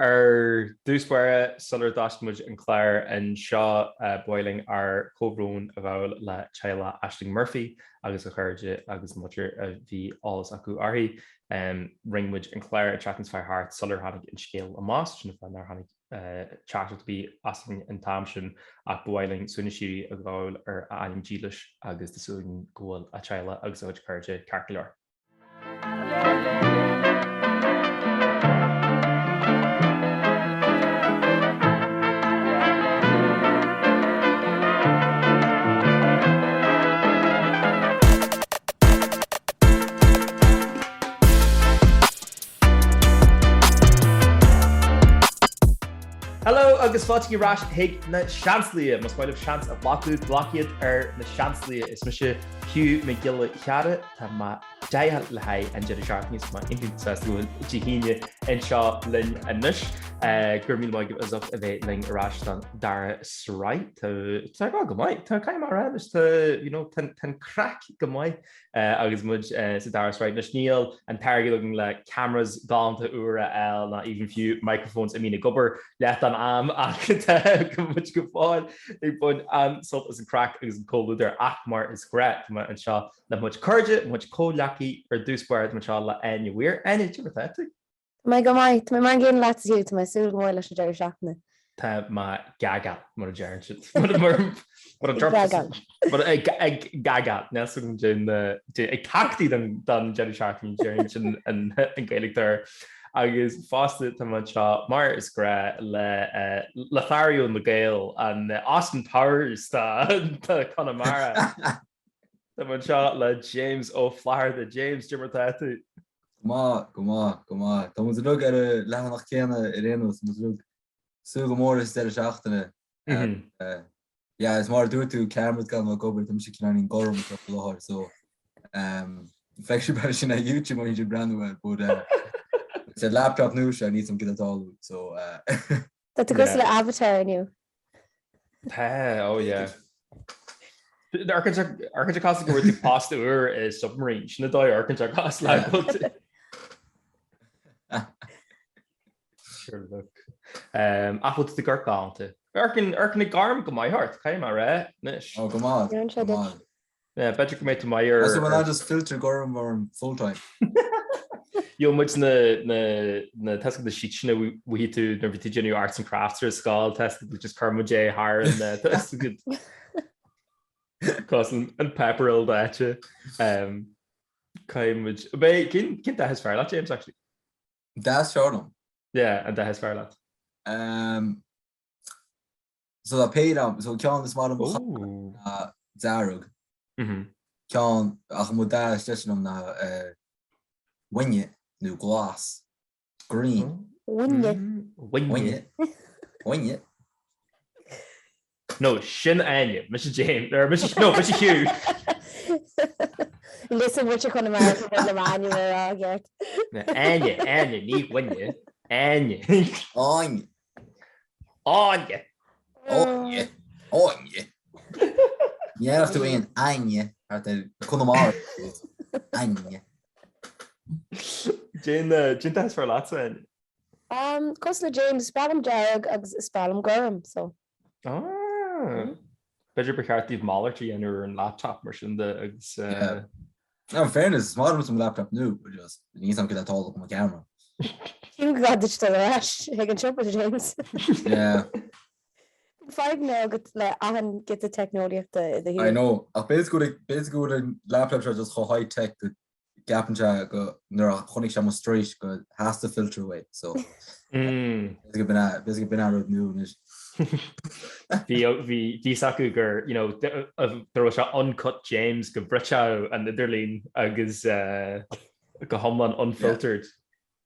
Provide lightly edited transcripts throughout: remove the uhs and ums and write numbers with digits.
dúspóire sulir daismuid an chléir an seo boiling ar cóbrún a bhil le Téile Aisling Murphy agus a chuirde agus muir a bhí álas acu orthaí ringmuid an chléir a chatans fearthart sulir tháinig in scéal a más sin fannar tháinig chatart bí asling an tamsin ach boiling súna sií a bhil ar aim dílis agus desúin ggóil a Téile agus a chuirde cáiliúla. Hello, agus fáilte rás Thig na Seansálaithe, mas bhfuil seans a blociad ar na Seansálaithe is mu se Hugh me Gealaí cheada tá má deithe le haid an deidir seachtainí má inúil tíhíine an seo linn anis gur mí maigh is a bheith ling arás an dara Sraith tá go maiid tá caiim is tan craic go maiid agus muid sa dara Sraith na sníal an targeting le cameras galanta uaire eil na even few microphones I mean gobar leat an am ach go muid go fáil ag bun an sult as an craic agus an cóúidir ach mar is great an seo le muid chuide muid cóleachaí ar dúspóir man seo le Áine bhuiir Áine tíirthe. My go mai, my man géan leat hiú tá súil mór leis an deidir seachtainí. Tá má gaga mar a dearan siad. Ag gaga nes ag cactaí don deidir seachtainí dearan sin an Gaeilítear agus fásta tá man seo mar is gra le Thariú na Gael an Austin Powers tá Chonamara. Tá man seo le James ó Florida James tíirthe. Go má. Tá mu rug ar a lehanach céanna I réanús mu rug súga mór is deidir seachtaine. Ja, is mar dúir tú cameras gan má gobar tam si cinnaín gorm go láthir so feicsiú bar sin na YouTube má idir brandhfuil bud sé laptop nú se ní som gid atáú so Tá tú gus le avatar aniu. Tá ó yeah. Arcade cost go with pasta is submarine. Shna dóigh arcade cost like sure look. Apple the gur galanta. Arcade garm go my heart. Chonamara nish. Oh come on. Yeah, better come to my ear. So when I just filter garm full time. Jo muid na test the sheet we to nervy genuine arts and crafts or skull test just Carmo J higher and that's good. Costing and pepper old at you. Kind which can that has Féile James actually. That's short. Yeah, and that has Féile. So I paid up so John this model Zarug. John Ahmuda station na winnie new glass green. Winnie. No, Shin Áine, Mr. James, or Mr. Hugh. Listen, what you're going to marry from the man you were all get. Áine, need winnie. Áine. You have to win Áine at the Chonamara. Áine. Jane has for lots of Cosla James spelling jag agus spelling gorm so. Beidir beartíh máirtí anú an laptop mar sin agus No, in fairness, smart some laptop new, but just need some get that all up on my camera. You got digital rash. I can show it, James. Yeah. 5 now get the technology of the I know. Basically the laptops are just high tech the gap and go near chonig sham straight go has to filter away. So basically been out of new Bhí sacu gur there was Uncut James go brichá an idirlín agus go thomlan unfiltered.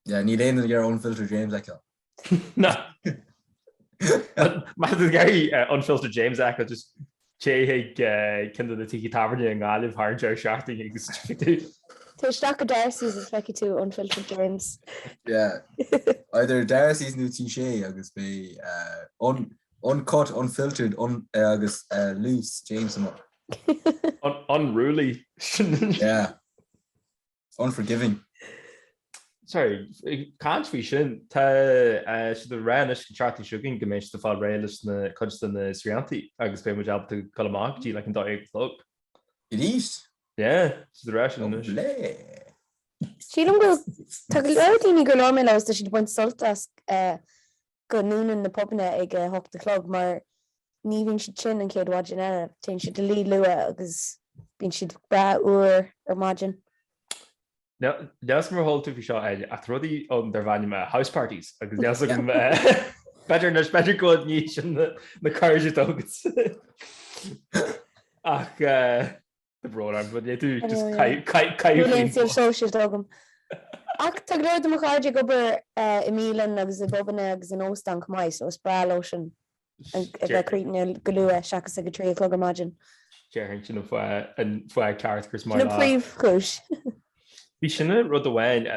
Yeah, ní éon ar unfiltered James like No. Má Gary unfiltered James ach just chéigh cin na tiki taverne an gáilibh thar deir seachtaí agus Tá stock of Darcy's is like to unfiltered James. Yeah. Either Darcy's new t-shirt agus be uncut, unfiltered, agus loose James unruly. Yeah. Unforgiving. sorry, can't fi sin tá si do réis contractí siúgin go mééis do fáil réiles na chusta na Sraith agus bé muid alta choachtíí le an dóigh. In East? Yeah, si do réis Lovely. Sílam go tá leirtíí go lámé le si de buint soltas go núnan na popna ag hocht clog mar ní bhín si sin an céad waidin eile te si de lí lua agus bín siad bra uair ar margin. Deas mar hol tú fi seo a rudí an dar bhaine me house parties agus deas beidir go ní sin na cairide dogus ach the broad bud tú just caiú social dogum. Ach tá leir do chaide gobar i mílan agus i bobanna agus an óstan mais os bralo sin bheitríne goúa seachas a go trí clog margin. Jerin sin an foiag ceart gus mar príomhúis. Bhí sinna rud amháin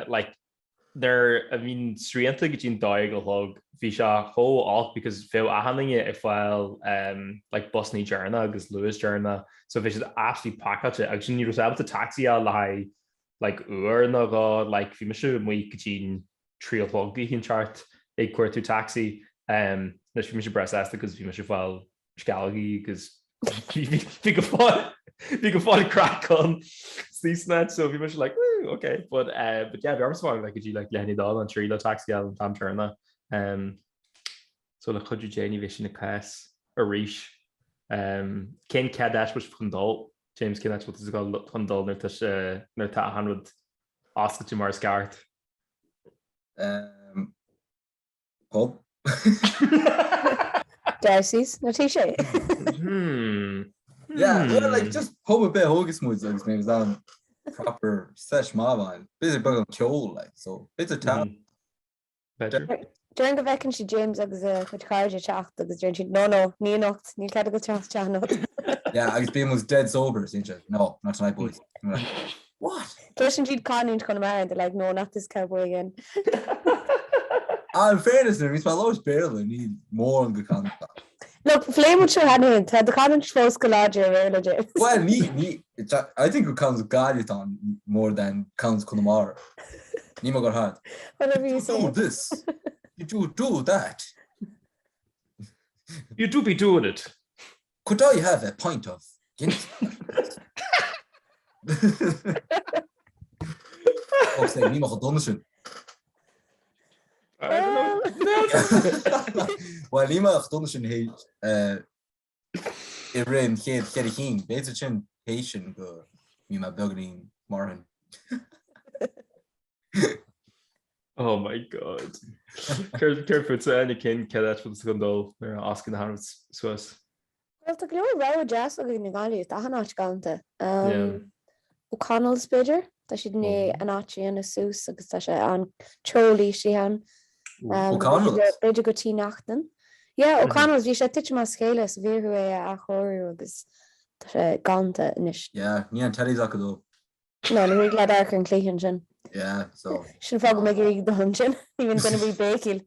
there a bhín sríanta go dtín dóigh go hlog bhí se cho ách because fé ahanange ag fáil Bosní Journa agus Lewis Journa so bhí si absolútely packate agus sin ní rosábta taxi a le uair na gá bhí me siú mu go dtín tríológaí hín chart ag cuair tú taxi leis bhí me si breasta agus bhí me si fáil Gealaí agus bhí go fáil craic an slísnet so bhí me si okay, but yeah, I'm smart like you like Lenny Doll and Tree taxi album Tom Turner. So the could you Janie vision a class a reach. Ken Kadash was from Dol. James Kadash what is called from Dol near ta 100 Oscar to Mars Gart. Pub. Darcy's no t-shirt. Yeah, like just pub a bit hogus moods like maybe that proper sesh mabhain. Busy bug on ceol like so it's a town. During go bhecinn si James agus chud chaide teach agus dúirn si no ní nocht ní ce go teach teach. Yeah, agus being was dead sober since no not tonight boys. Like, what? Tuisin siad cáint Chonamara and they're like no not this cowboy again. In fairness there, my lowest barely need more on the content. Look, flame what you had in had the content shows collager really James. Well, I think it counts Galliaton more than counts Chonamara. Nima got hard. Whatever you say. Do this. You do that. You do be doing it. Could I have a pint of Guinness? Oh, say Nima got done. I don't know. Well, Nima got done. He it ran Kerry King. Better chin patient go. Nima bugging Martin. Oh my god. Careful to any kin Kadash for the scandal. They're asking the Harrods Swiss. Well, the glue row jazz in the Gallies, that hanach gante. O'Connell's bidder, that she'd ne an archie and a sus, because that's on Trolley she han. O'Connell's bidder go tea nachten. Yeah, O'Connell's we should teach my scale as we who a horror was gante nish. Yeah, near Teddy's akado. No, we glad dark and clean. Yeah, so should fog make it the hunting, even gonna be baking.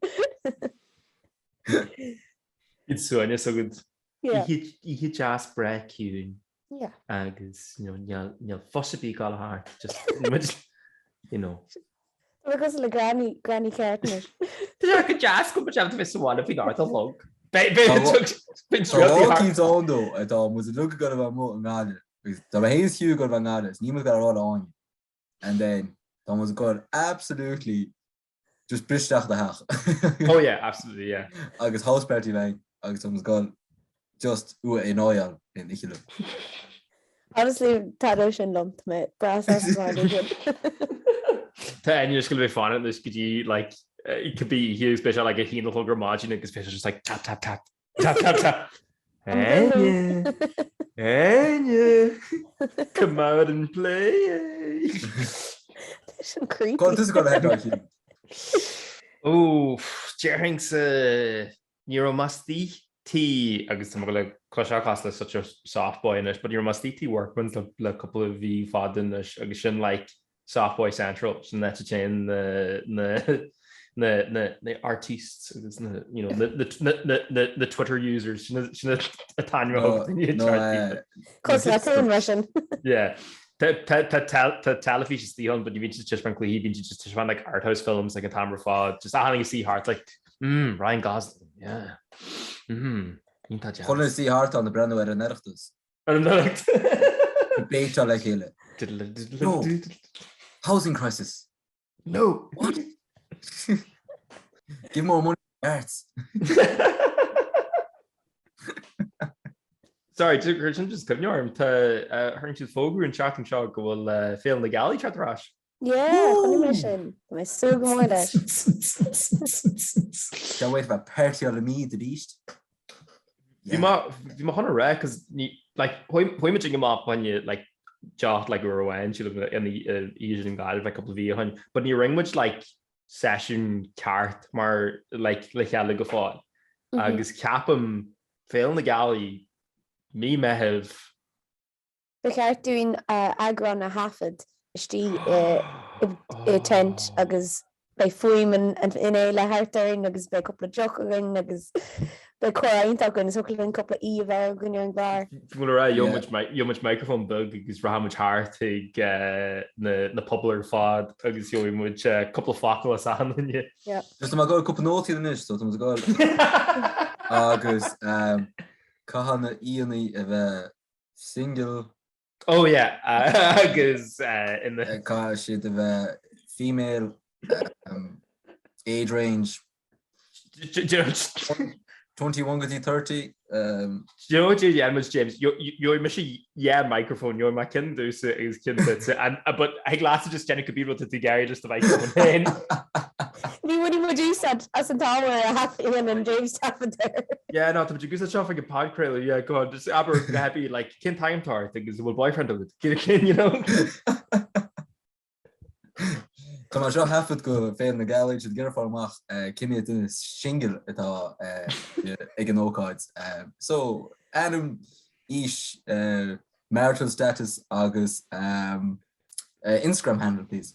It's so good. Yeah. You jazz break queuing. Yeah. Agus, you'll possibly got hard. Just you know. Because of the granny curtain. There's a jazz come to miss one if you got a log. He's on though, I thought was a look good about more than the haze Hugh got van others, Nima got a lot on. And then Thomas got absolutely just brished out the house. Oh yeah, absolutely, yeah. Agus house party line, Agus Thomas got just in oil in Ichilum. Honestly, Tadosh lumped me. Brass is really good. And you're just gonna be fun at this. Could you like it could be Hugh special like a heel hugger margin because special just like tap tap tap tap tap tap. Áine, come out and play. This is creepy. God, this is gonna head out here. Oh, Jerring's Neuromusty tea. I guess I'm gonna Closhacast such a soft boy in it, but Neuromusty tea workman's a couple of V fod in this. I guess like soft boy central. So that's a chain the artists, the Twitter users, a Tanya Russian. yeah, television tíon, but you just frankly he been just run like art house films like a Tamara Fod, just having see heart like Ryan Gosling, yeah. Chuna sí hart an na brenn ar an erachtas. Béta le chéile. No. Housing crisis. No. What? Give more money to arts. Sorry, just cyn iorm, hyrn sydd ffogr yn siartyn sio gwyl Féile na Gealaí chat ras. Yeah, chun sin. Mae so go leis. Can't wait for party on the mead at East. Fi ma honna rare, cos like hwy ma jing up when you like jot like romhainn she live in the Asian guide like a couple of years, but you ring much like session cart mar like hella go fáil. Agus capam Féile na Gealaí me have Be ceart dúin Eagrán na hafad istí I tent agus bei fuim in é le hartaring agus bei couple of joking agus bei choint gon so ein couple of bhe gon an bar. Yo much microphone bug agus ra much heart Thig na public fad agus yo much couple of focal an you. Yeah. Just ma go couple notes in this so go agus Kahana Áine a single. Oh yeah, agus in the shit of female age range 21 to 30. You know what you much James you're maybe microphone you're my kind do so is kind and but I glass just Jenny could be able to Gary just the microphone in. Ní would you said as an tower half Ian and James happened there. Yeah, no, but you go such like a phodchraoladh, yeah, go on, just aber happy like kin time tar I think is a boyfriend of it. You know. Tá seo hafud go Féile na Gealaí siad gur formach cinine duna single atá ag an ócáid. So Adam is marital status agus Instagram handle please.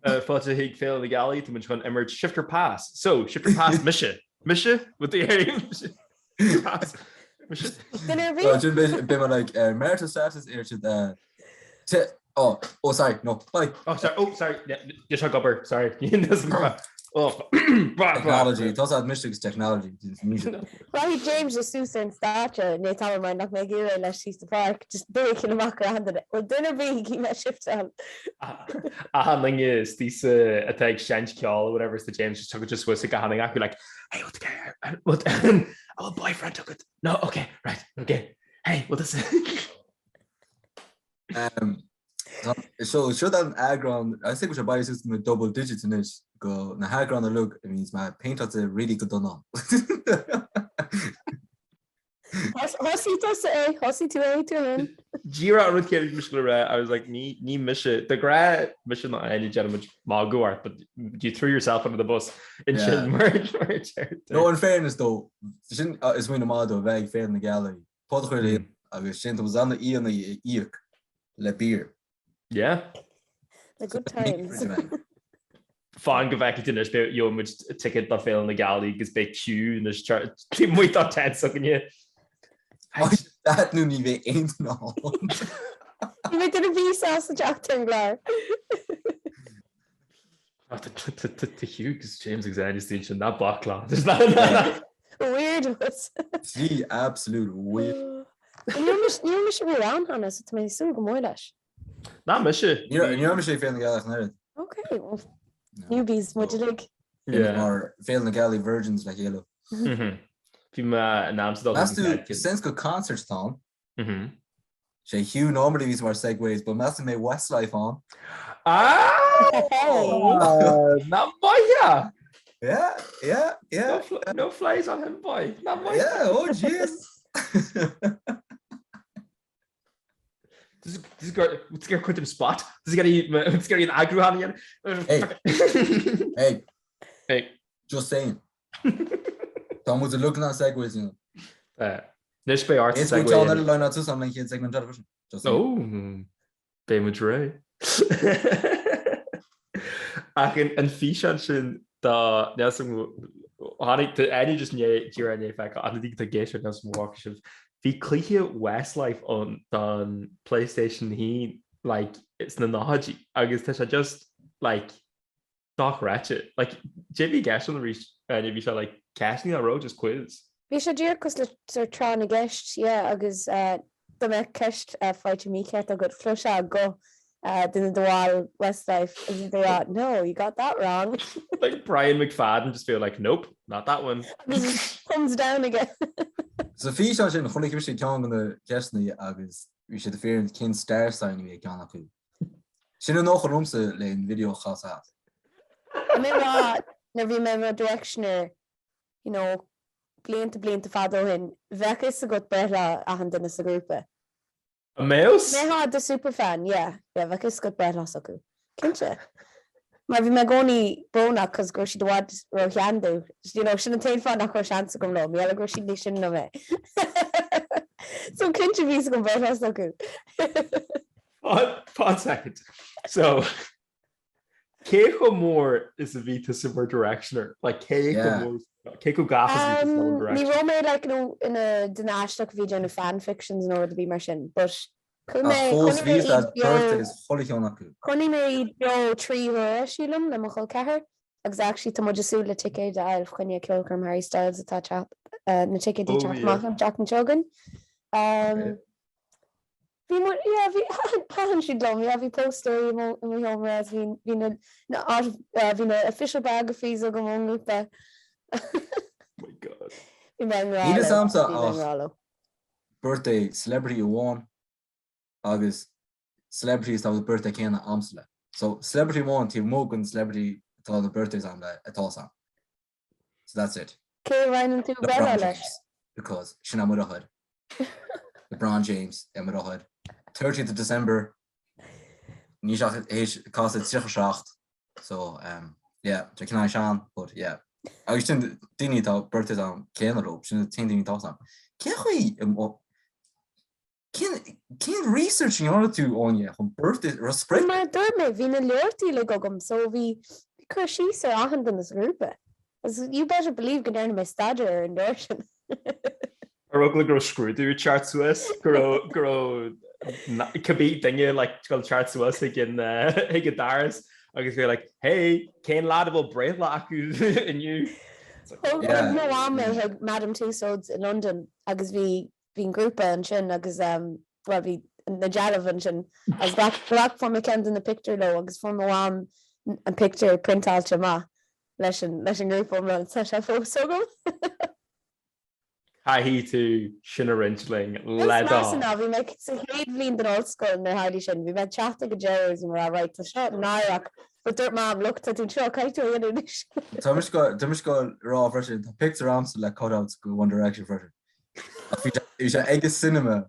Fáilte Hugh Féile na Gealaí to much emerge shifter pass. So shifter pass Misha with the area. Pass. Misha. Be like marital status Oh, sorry, no. Bye. Sorry. Yeah, you shut up. Sorry. Technology. It also admits technology. Right, James is Susan and stature. Nate Tower might not make it unless she's the park. Just big in a mock around it. Well, dinner be keep my shift on. Handling is this attack change call or whatever. It's the James just took it just was like handling. I'd be like, hey, what? Our boyfriend took it. No, okay, right, okay. Hey, what is it? So should an Eagrán, I think we should buy a system with double digits in it. Go na Eagrán a look, it means my paint has a really good done on. Hossy to A to him. Gira with Kerry Mishler, I was like, me Misha, the grad mission not any gentleman Mago art, but you threw yourself under the bus in merge. No, in fairness though, is when the model very fair in the gallery. Phodchraoladh agus sin was on the Áine Eagrán le beer. Yeah. The good times. Fáin go bheice duine be jo mu ticket do Féile na Gealaí gus be Q na tí mu á 10 so gan that nu ní bheith ein ná. Ní did a ví sa seachtainí leor. Hugh gus James examination sin na breithlá. Weird was. Sí, absolute weird. Ní mis bhí an hanna so mé sú go mór leis. Na Misha. Ní sé Féile na Gealaí na. Okay, well, newbies, what do you think? Yeah. Or Féile na Gealaí virgins like yellow. Bhí ma an Amsterdam. That's the sense go concerts Tom. Sé Hugh normally these more segues, but that's me Westlife on. Na boya. Yeah. No flies on him, boy. Na boya. Yeah, oh jeez. This is what's going to quit him spot? This is going to get an Eagrán again. Hey. Just saying. Tom was looking at segues, you know. Nish by art segue. It's another line out to something here in segment television. Oh, Bay Madrid. And Fishan sin da nesum hanig to any just near any effect. I think the geisha nesum walk. Bhí cluiche Westlife on PlayStation hí like it's na náidí agus tá sé just like dáchráte like Jimmy Gaston reach and bhí se like casting a road just quiz. Bhí sé dúr cos le trá na gceist agus do me ceist fáilte mí ceart a go flo se go didn't the wall Westlife isn't there no you got that wrong. Like Brian McFadden just feel like nope not that one. Thumbs down again. So fi sin chonig sé cean na ceisnaí agus bhí sé fearing cin star sign mé gan acu. Sin nach romsa le video chasá. Na bhí me directioner you know blianta fadó hin bhechas a go breithlá a han duna sa grúpa. A mouse? Me had the super fan, yeah, bhechas go breithlá acu. Cinse. Mar bhí me gcónaí brona cos gur si dohad ro cheanú. You know, sin an tain fan nach chu seansa gom lo, míala gur si ní sin na me. So cinse bhí go breithlá acu. 5 seconds. So Keiko Moore is a Vita super directioner. Like Keiko Gaff is Vita directioner. Ní rome like in a dynastic video in fan fictions in order to be mar sin, but fós ví that birthday is cholig an acu. Connie mé jo trí sílam le mo choil cethir agus actually tá muidir súil le ticket a chuine kilcurm Harry Styles atá chat na ticket dí chat macham Jack and Chogan. Vi han si dom vi poster mo home as vi na official biographies go monúpa. My God. Ní is amsa birthday celebrity one agus celebrities that was birthday céanna amsle. So celebrity one tí mógan celebrity tá the birthdays am le atá sam. So that's it. Cé bhain tú bella leis. Because sin am mudahad. LeBron James am mudahad. 30th of December ní cos it's seacht. So yeah, je can I shan, but yeah. I was tin dini tá birthdays am céanna ro, sin tin dini tá sam. Can researching order to on on birthday or spread. Maar door me vi na leortí le gogum so vi crushi so ahan in this group. You better believe go down to my stature and dortion. Rugla grow screwed through chart Swiss grow kabit dinge like chart Swiss again Daris. I guess you're like, hey, Kane laudable breithlá acu in you. No Madam Tussauds in London agus vi bhín grúpa an sin agus well bhí na dealamh sin as black form cen in na picture lo agus form bháin an picture printáilte má leis an grúpa an sa sé fós sogum. Caithí tú sin a rinsling le bhí me sa héad bhíon den ollscoil na haidí sin, bhí me chatta go Jerry's mar right tá seo náireach but dúirt má luchta tún seo caiitú inis. Tá go rá version tá picture amsa le cutouts go One Direction version. Is sé ige cinema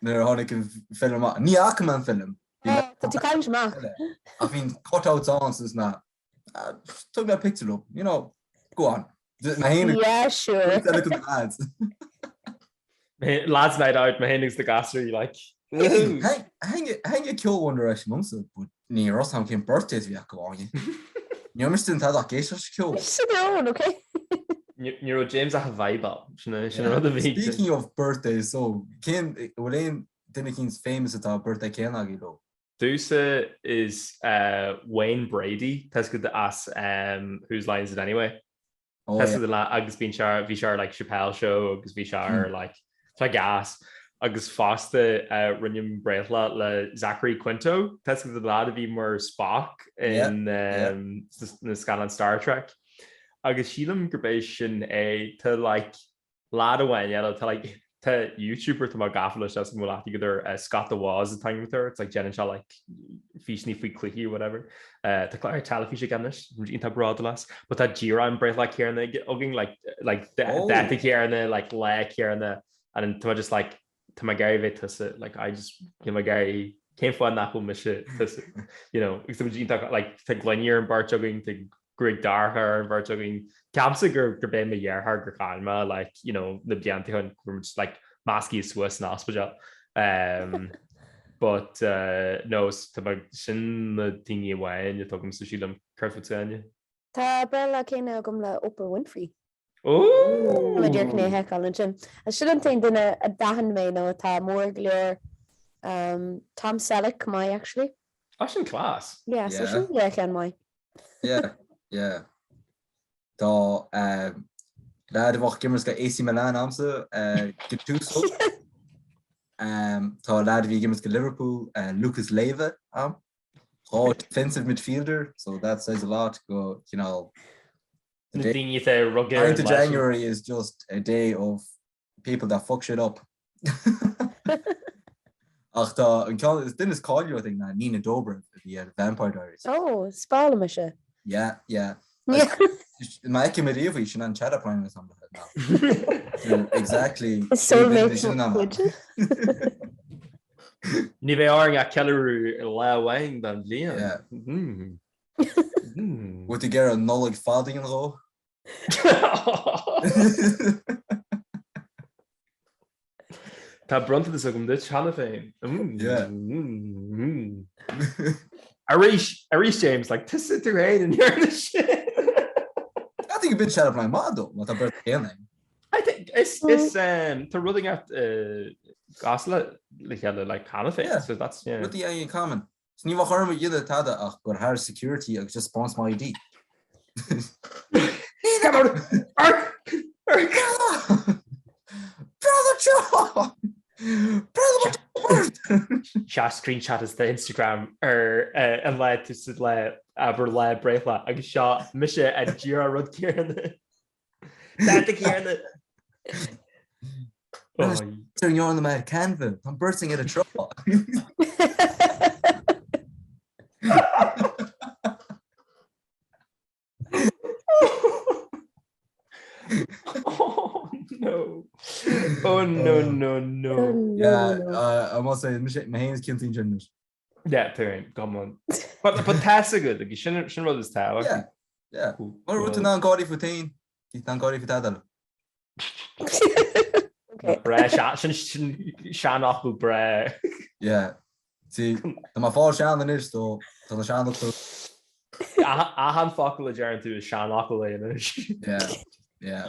nar tháinig an film ní acha an film. Tá tú caiim má. A bhín cutouts ans na tu me picture up, you know, go on. Yeah, sure. Lads night out, my handings the gassery like hang a kill One Direction once, but ní Rossam came birthdays vi go on. You understand how that gets us kill. Okay. Neuro James a vibe. Speaking of birthdays, so Dinnikin's famous at our birthday Ken Agilo. Dusa is Wayne Brady. That's good to ask whose lines it anyway. That's the agus Vishar like Chappelle show, agus Vishar like gas. Agus Fosta Rinyam breithlá le Zachary Quinto. That's the lad of more Spock in the Scotland Star Trek. Agus sílam gurbéis to like lad away to like to YouTuber to my gaffle just more together Scott the was the time with her. It's like Jen and Shaw like fishni free clicky or whatever. To clear telefish again this into broad last. But that Gearan breithlá here and they get hugging like that here and the like leg here and then to just like to my Gary Vitus like I just my Gary came for an apple mission you know like to Glenier and Bart jogging to Greg Darher and Bart jogging Capsiger Gerben me Yerhard Kalma like you know the Bianti from just like Masky Swiss and hospital but no to my sin the thingy away and you're talking to Sheila Kerfitania Ta Bella came gum la Oprah Winfrey. Oh, Dearcné heáin sin. A siúlan duna a dahan mé nó tá mór leor Tom Selleck mai actually. That's in class. Yeah, so Yeah. sin le cean mai. Yeah. Tá lead bhach gimmers go AC Milan amsa Gattuso. Tá lead bhí gimmers go Liverpool Lucas Leiva defensive midfielder, so that says a lot. Go, you know, the day, 9th of January is just a day of people that fuck shit up. Ach tá is Dennis Collier, I think, Nina Dobrev, the Vampire Diaries. Oh, spála me se. Yeah. My committee should not chat upon or something. Exactly. Soulmate. Ní bheith áing a ceiliú lehain dan bhliain. Yeah. Would you get a nullig fadding and go? Tá bronta is agam dit chana féin. Yeah. Arish James, like, this is the rain and you're the shit. I think a bit chat up my model. What about the I think it's to running out Gasla like chana féin. Yeah. So that's What the in common? So you harm with you the tada ach but her security I just sponsor my ID. Come on. Brother John! Chat screenshot is the Instagram and led to sit le aber le breithlá agus shot mise a Gira rud Kieran. That Kieran. So you're on the mad Canva. I'm bursting at a trouble. Oh no. Yeah, I must say my hands can't see genders. Yeah, come on. But that's a good. Like, you shouldn't roll this tower. Yeah. What would you not got if you think? You thank God if you that. Okay. Bre Shan off with bre. Yeah. See, my fall Shan the is though. So the Shan look. I han focal adjourn to Shan off. Yeah.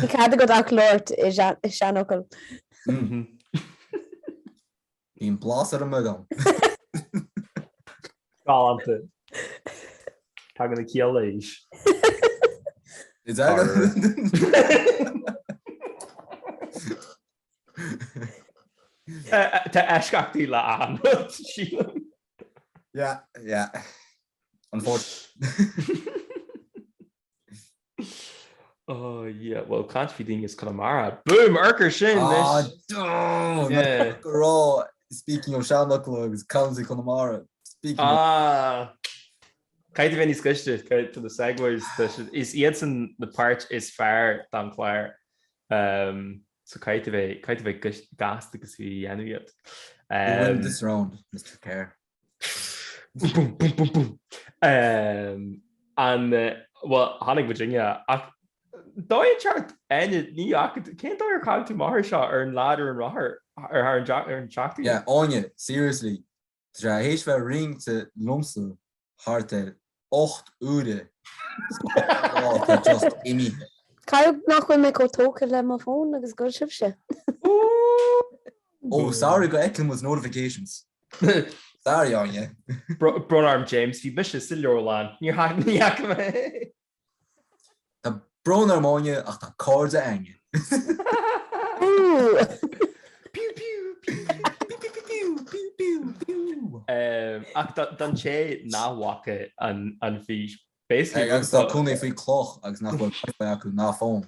I had to go back Lord is Shanokel. In blosser mugam. Galante. Tag the Gealaí. Is that Ta eisceachtaí le an. Yeah. Unfortunately. Oh yeah, well, can't be doing is Chonamara. Boom, Urker Shin. Yeah. Raw. Speaking of Shanlocklugs, comes Chonamara. Speaking of kind of any discussion to the segues is Edson the part is fair than Claire. So kind of a gas because we ended win this round, Mr. Kerr. Boom. And well, Hannig Virginia. Dóigh chart Áine ní cén dóir cáil tú maithair seo ar an láidir an rathair ar an seachtainí. Yeah, Áine, seriously. Tá hééis bheith ring to lumsa háte 8 úra. Just imi. Caib nachfuil me go tóca le má fón agus go sib se. Oh, sorry, go Eklund was notifications. Sorry, Áine. Bronarm James, bhí mis still leorlán. Níor hagan níach me. Bronarm Áine ach tá cóirde Áine. Pew pew. Ach dan sé náhacha an bhí basically agus tá cúna faoi cloch agus nachfuil acu ná fón.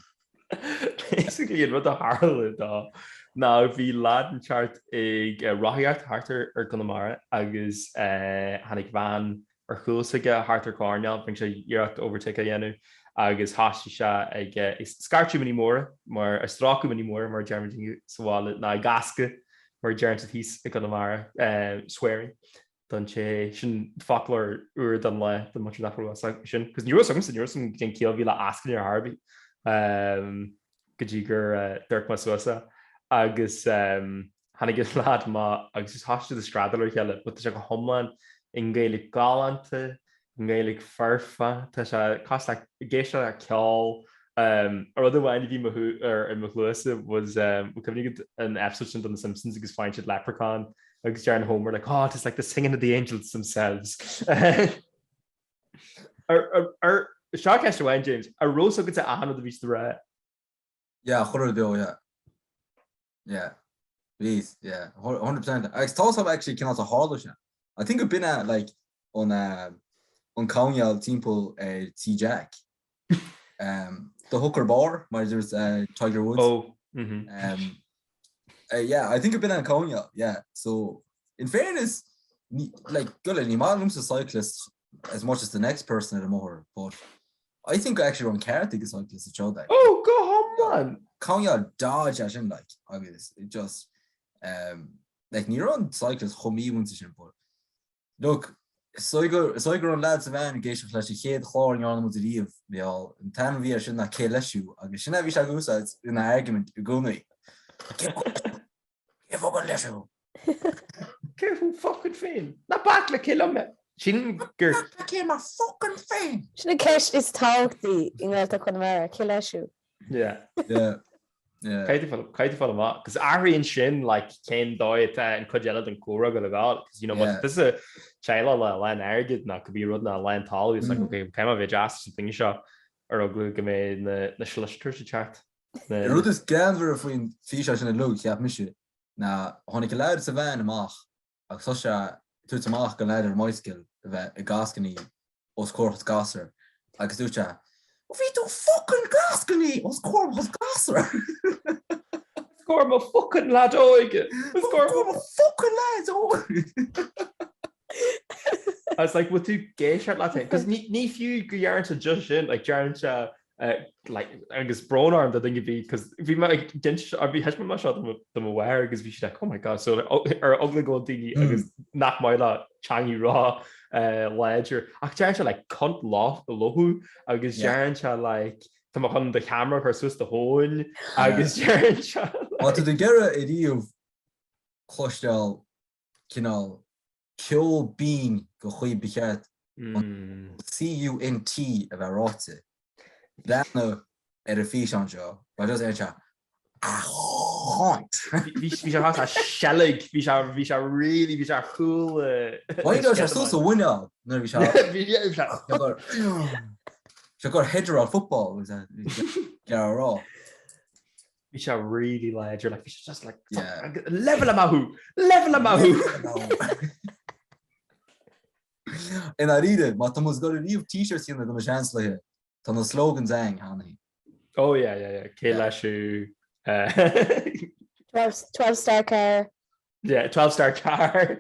Basically an rud a Harla dá. Now bhí lad an chart ag rathaíocht hartar ar Chonamara agus hanig bhean ar chúsaige hartar cárneal bring sé dhearcht overtake a dhéanú agus háiste se ag scartú maní móra mar a strácu maní móra mar dearmidí sáile na gasca mar dearnta híos i Chonamara swearing don sé sin faclar uair don le don much nachfuil sin cos níor gin céal bhí le ascaní ar Harbí go dtí gur dúirt má suasa agus hanig is lád má agus is háiste de stradalir cheile, but se go thomláin in Gaelic galanta, in Gaelic farfa, tá se cos géiste a ceáil Ar rud bhhain bhí in Machluasa was we an episode on The Simpsons agus Fáilte Leprechaun agus Jar and Homer like, oh, it's like the singing of the angels themselves. Seachtainí bhhain James, a rós agus a ahan the bhís the ra. Yeah, chur do, yeah. Yeah. Please, yeah. 100%. I thought of actually cannot a harder. I think I've been at like on Conyal Temple T Jack. The hooker bar, where there's Tiger Woods. Oh. Yeah, I think I've been at Conyal. Yeah. So in fairness, like Gealaí, Malum's a cyclist as much as the next person at the more, but I think I actually run karate as cyclist at show that. Oh, go home, man. Conyal dodge as in like obvious. It just like near on cyclists chumí once in but look. So I go on lads of an engaged flash head chlor and yarn with the leave they all and tan via should not kill issue. I guess you never shall in the argument you go me. Careful fucking fan. Not back like kill him. Sin gur became a fucking fan. Sinna ceist is táchtaí in ghilta Chonamara, cileisiú. Yeah. Yeah. Caiite fáil amach, because aíonn sin like cén dóid an chuidead an córa go leáil, because you know Yeah. this is a teile le lein airgid na go bhí rud na lein talú, it's like okay, céim a bheith jazz an thing seo ar oglu go mé na slisteir sa chat. The route is ganver between fish and a look, yeah, mission. Now, when I allowed to van amach, I such a to amach go leider my skill a gascony os corpus gasser. I could do chat. We do fucking gascony os corpus gasser. Score my fucking lad oige. Score my fucking lads oige. I was like, what do gay shirt lad thing? Because ní few go yarn to just in like yarn like agus brawn arm that thing you'd be because if you might I'd be heshman my shot them aware because we should like oh my god so or ugly gold dingy agus knock my lot changi raw ledger actually like cunt loft the lohu agus yarn like tam on the camera versus the hole agus yarn what did they get a idea of clushdal kinal kill being go chuig bichat CUNT of a rotte. That no a fish on show, but just a haunt. We shall have a shellig. We shall really be cool. Why don't you still so winner? No, we shall. She got header on football. Was that? Get raw. We shall really ledger like we should just like level a mahu. And I read it, but Thomas got a new t-shirts in the Seachtainí. Tá na slogan zang hanny. Oh yeah. Cáiliúla 12-star car. Yeah, 12-star car.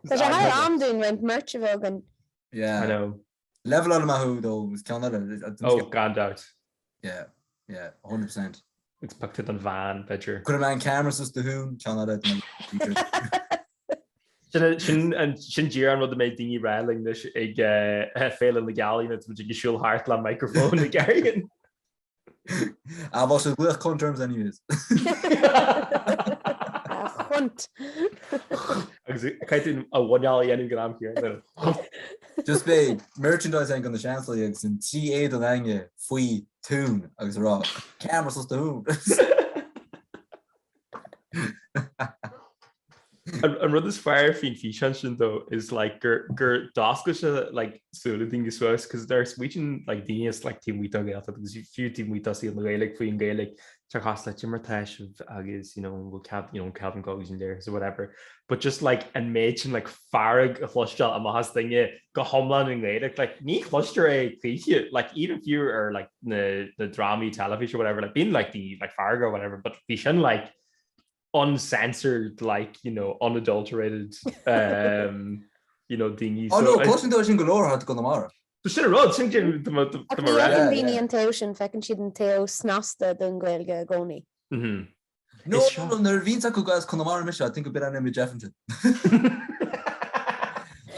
There's a high arm doing rent merch of Ogan. Yeah. I know. Level on Mahu though was Canada. Oh, gone out. Yeah, 100%. Expected on van picture. Could have man cameras just the Hugh Canada. Sin Gearan rud mé daoine raling ag Féile na Gealaí na go siúil hart le microphone na Gearan. I was with conterms anyways. Hunt. Caiit a bhainneáil dhéanamh gram here. Just be merchandise on the Seachtainí agus in TA don Áine faoi tún agus rá. Cameras just the Hugh. And rud is fire fin fi though is like gur dasca like súil thing is was because they're switching like daoine like team we dug out because few team we see on the Gaelic faoin Gaelic so cost like Jimmer Tash of agus we'll cap Calvin goes in there so whatever but just like and mention like farag a flushal a mahas thing go homeland in Gaelic like ní cluster a cliche like even if you are like the drama television or whatever like being like the like farag or whatever but vision like uncensored, like unadulterated, dingy. Oh no, closing doors in galore had to Chonamara. So shit around, thinking the convenient ocean, feckin she didn't tell snasta dun Gaelga goni. No, there Vince could go as Chonamara mission. I think a bit on Jeffington.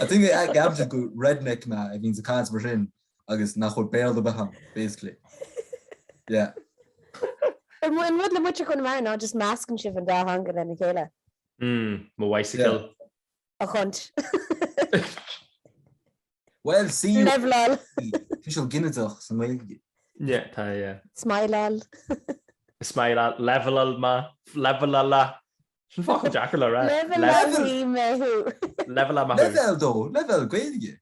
I think they act Gabs go redneck now. It means the cans were in. I guess now we're bail the beham, basically. Yeah. And when would the butcher Chonamara now just masking shit and da hunger and Kayla. My bicycle. A hunt. Well, see you. Never Official Guinness some way. Yeah, tá Smile. Smile level la. Sin fucking jackal ra. Level mehu. Level ma. Level dó, level gweige.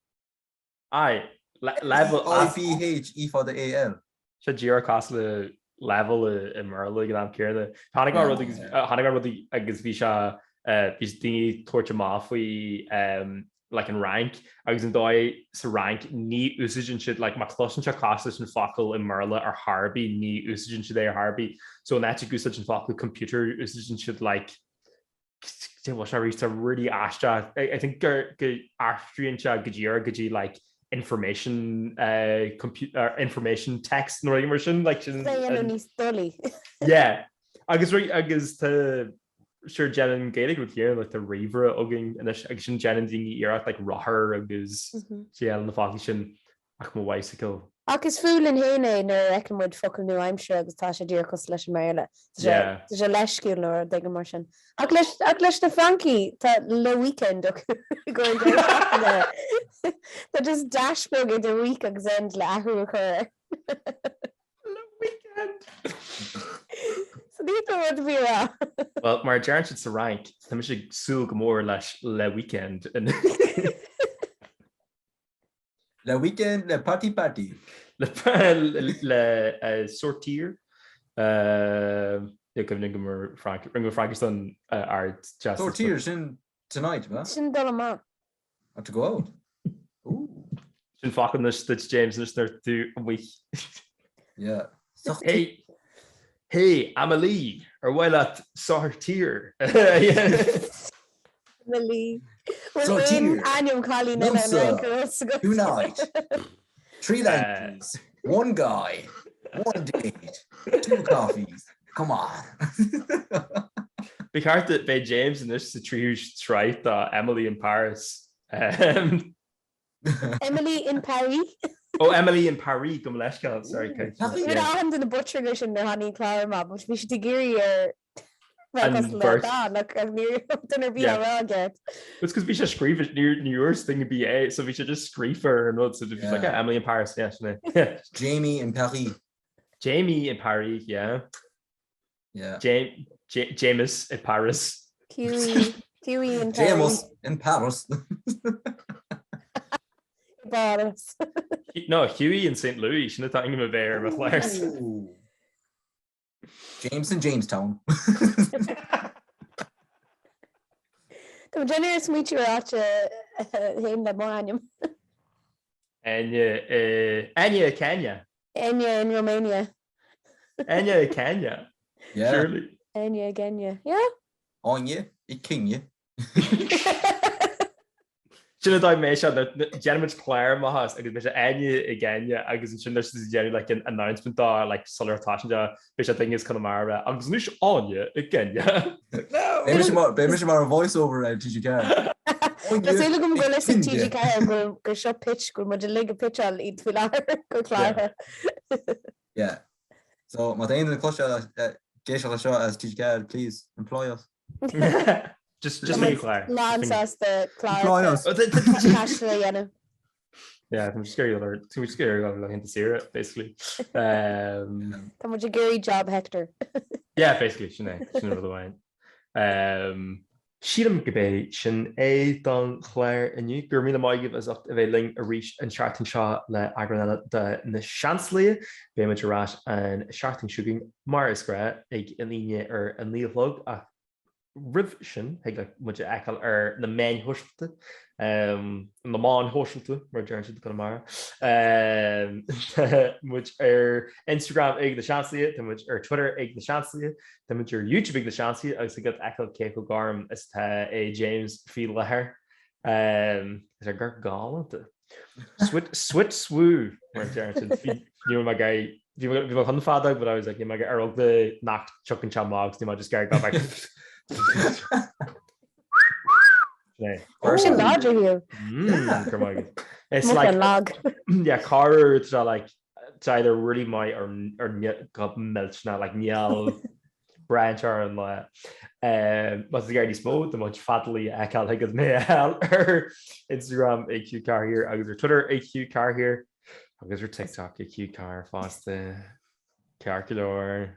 Ai, level IPH E for the AL. Se ddíar cos le level I marla gan am céirna. Hannig rudí agus bhí se bhís daoine tuairte má faoi like an rank agus an dóid sa rank ní úsagin siad like má closin se cos an focail I marla ar Harbí ní úsagin siad é ar Harbí. So net go such an focail computer úsagin siad like was I reached a really ashta. I think go Austrian cha gajira gaji like information information text no immersion like yeah agus to sure Jen Gaelic with here like the river ogin and action Jen ding era like roher agus na function ach mo bicycle agus fúil in héine nar ecinmid focail nu aimimsre agus tá sé dtír cos leis méile. Tá sé leisciúil nó d mar sin. Ach leis na Frankie tá le weekend Tá just dashbog I do week agus end le ahrú chur. Le weekend. So ní rud bhí ra. Well mar dearan siad sa rank tá sé súil go mór leis le weekend Le weekend, le party. Le sortir. Ringo Frankenstein art just sortir sin tonight, man. Sin dul ma. Have to go out. Ooh. Sin fucking this James listener to a week. Yeah. Hey, Amelie, or well at sortir. Amelie. Sortir. Annual Colleen Tonight. 3 ladies, 1 guy, 1 date, 2 coffees. Come on. Big heart that by James and this is Sraith Emily in Paris. Emily in Paris. Oh, Emily in Paris. Come let's go. Sorry, Kate. We're not in the butcher mission the honey cloud map, which we should degree and birth. It's because we should scream it near New York's thing to BA, so we should just scream her and what so just like Emily in Paris, yeah. Jamie in Paris. Jamie in Paris, yeah. Yeah. James in Paris. Hughie in Paris. James in Paris. Paris. No, Hughie in St. Louis. Shouldn't have thought him a bear with Lars. James in Jamestown. Tá generous meet you at him the more Áine Kenya. Áine in Romania. Áine Kenya. Yeah. Surely. Áine Kenya. Yeah. Áine I Kenya. Sinna dá mé se Jenmid Claire mahas agus me Áine I Kenya agus sin Jenny like an announcement dá like solar tasha be thing is Chonamara agus nus Áine I Kenya. Be mar a voiceover out TGK. Tá go go listen TGK go seo pitch go mod le pitch al I filar go clara. Yeah. So ma in the clutch Gealaí show as TGK, please employ us. Just make Claire. Lance as the Employ us. Yeah, I'm scared too much scared of into see it basically. Tá much a Gary job Hector. Yeah, basically sin the wine. Siadam go bé sin é don chléir iniu gur míle maigh as a bheith ling a ríis an seachtainí seo le Eagrán de Na Seansálaithe bé muidirrás an seachtainí siúging mar is gra ag in líne ar an líomhlog a rih sin ag le muide eáil ar na main hoisiilta na máin hoisiilta mar dearan siad Chonamara muid ar Instagram ag Na Seansálaithe muid ar Twitter ag Na Seansálaithe tá muid ar YouTube ag Na Seansálaithe agus go eáil cé go garm is tá é James Féile lethir is ar gur gáanta swit swoo mar dearan siad ní mar gaid bhí chun fádag, but I was like mar ar the nacht chucking chamás ní mar just gar go back. Sin láidir hiú. It's like log. Yeah, car like it's either really my or got milch now like Niall branch or and what's the guy smooth the much fatally I can't think of me Instagram AQ car here, I was Twitter AQ car here. agus ar TikTok ag Hugh car fásta cearciúla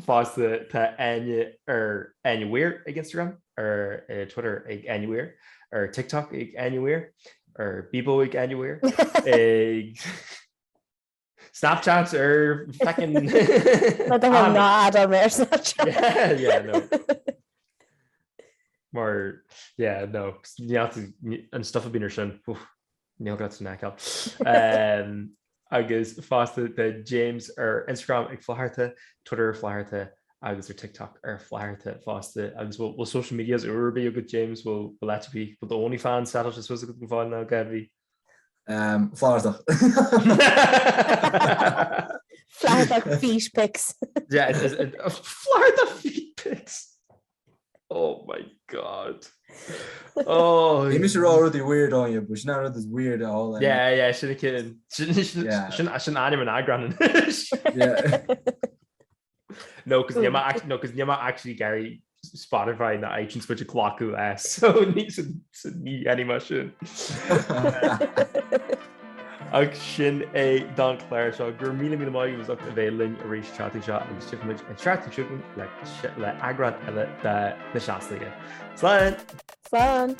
fásta tá Áine ar Áine ag Instagram ar Twitter ag Áine ar TikTok ag Áine ar Bebo ag Áine ag Snapchat ar fecin ná Adam mé yeah, no. Mar no an stuff a bíar sin níl gat neáil. Agus fásta de James ar Instagram ag fláthirte, Twitter ar fláthirte, agus ar TikTok ar fláthirte fásta, agus bhfuil social medias urbí a go James bhfuil letbí, bud ónly fan saddle is was go fáil ná gabhí. Fláirteach. Fláirteach fish pics. Yeah, fláirteach feet pics. Oh my god. Oh, He mis already weird on you, but she's not as weird at all. yeah, should have kidding. Shouldn't Áine an Eagrán. Yeah. No, because Nima actually Gary Spotify na iTunes which a clockú so needs ní anima sin. Ag sin é don chléir seo gur míle maiú was up a bhéling a rééis chatí seo agus tuid an straú le Eagrán eile na Seansálaithe. Slán!